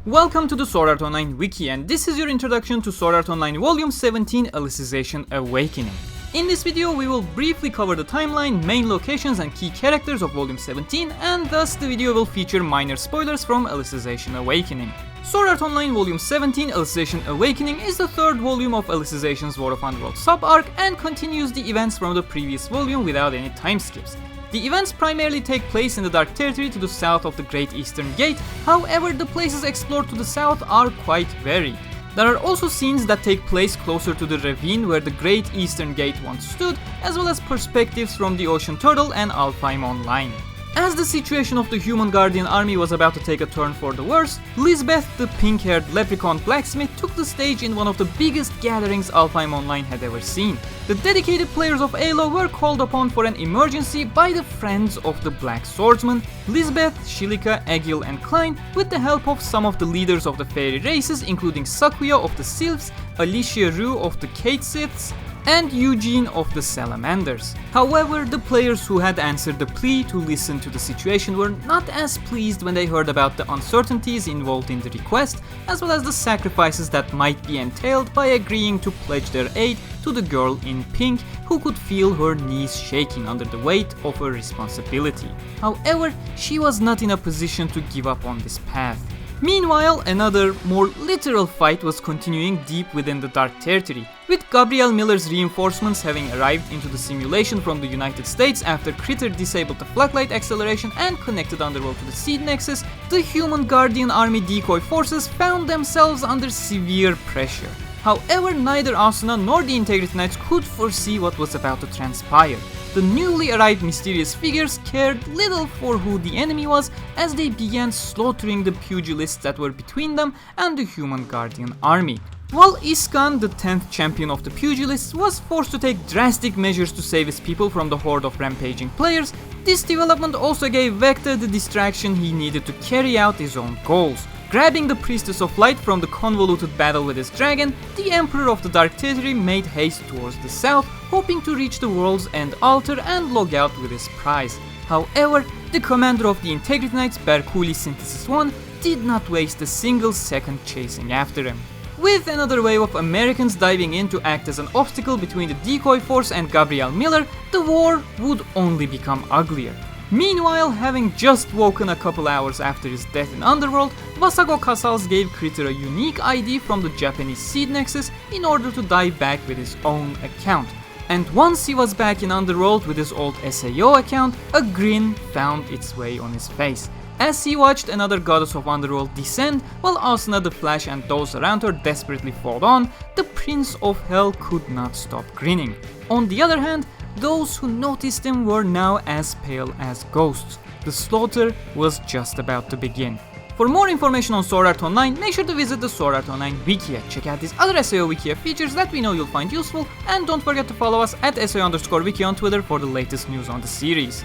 Welcome to the Sword Art Online Wiki, and this is your introduction to Sword Art Online Volume 17 Alicization Awakening. In this video we will briefly cover the timeline, main locations and key characters of Volume 17, and thus the video will feature minor spoilers from Alicization Awakening. Sword Art Online Volume 17 Alicization Awakening is the third volume of Alicization's War of Underworld sub-arc and continues the events from the previous volume without any time skips. The events primarily take place in the Dark Territory to the south of the Great Eastern Gate, however the places explored to the south are quite varied. There are also scenes that take place closer to the ravine where the Great Eastern Gate once stood, as well as perspectives from the Ocean Turtle and ALfheim Online. As the situation of the Human Guardian army was about to take a turn for the worse, Lisbeth, the pink-haired leprechaun blacksmith, took the stage in one of the biggest gatherings ALfheim Online had ever seen. The dedicated players of ALO were called upon for an emergency by the Friends of the Black Swordsman, Lisbeth, Shilika, Egil and Klein, with the help of some of the leaders of the fairy races including Sakuya of the Sylphs, Alicia Rue of the Katesiths, and Eugene of the Salamanders. However, the players who had answered the plea to listen to the situation were not as pleased when they heard about the uncertainties involved in the request, as well as the sacrifices that might be entailed by agreeing to pledge their aid to the girl in pink, who could feel her knees shaking under the weight of her responsibility. However, she was not in a position to give up on this path. Meanwhile, another, more literal fight was continuing deep within the Dark Territory, with Gabriel Miller's reinforcements having arrived into the simulation from the United States after Critter disabled the Floodlight acceleration and connected Underworld to the Seed Nexus. The Human Guardian army decoy forces found themselves under severe pressure. However, neither Asuna nor the Integrity Knights could foresee what was about to transpire. The newly arrived mysterious figures cared little for who the enemy was, as they began slaughtering the pugilists that were between them and the Human Guardian army. While Iskan, the 10th champion of the pugilists, was forced to take drastic measures to save his people from the horde of rampaging players, this development also gave Vector the distraction he needed to carry out his own goals. Grabbing the Priestess of Light from the convoluted battle with his dragon, the Emperor of the Dark Territory made haste towards the south, hoping to reach the World's End altar and log out with his prize. However, the commander of the Integrity Knights, Berkuli Synthesis 1, did not waste a single second chasing after him. With another wave of Americans diving in to act as an obstacle between the decoy force and Gabriel Miller, the war would only become uglier. Meanwhile, having just woken a couple hours after his death in Underworld, Wasago Casals gave Critter a unique ID from the Japanese Seed Nexus in order to dive back with his own account. And once he was back in Underworld with his old SAO account, a grin found its way on his face, as he watched another goddess of Underworld descend while Asuna the Flash and those around her desperately fought on. The Prince of Hell could not stop grinning. On the other hand, those who noticed him were now as pale as ghosts. The slaughter was just about to begin. For more information on Sword Art Online, make sure to visit the Sword Art Online Wikia. Check out these other SAO Wikia features that we know you'll find useful, and don't forget to follow us at SAO_Wikia on Twitter for the latest news on the series.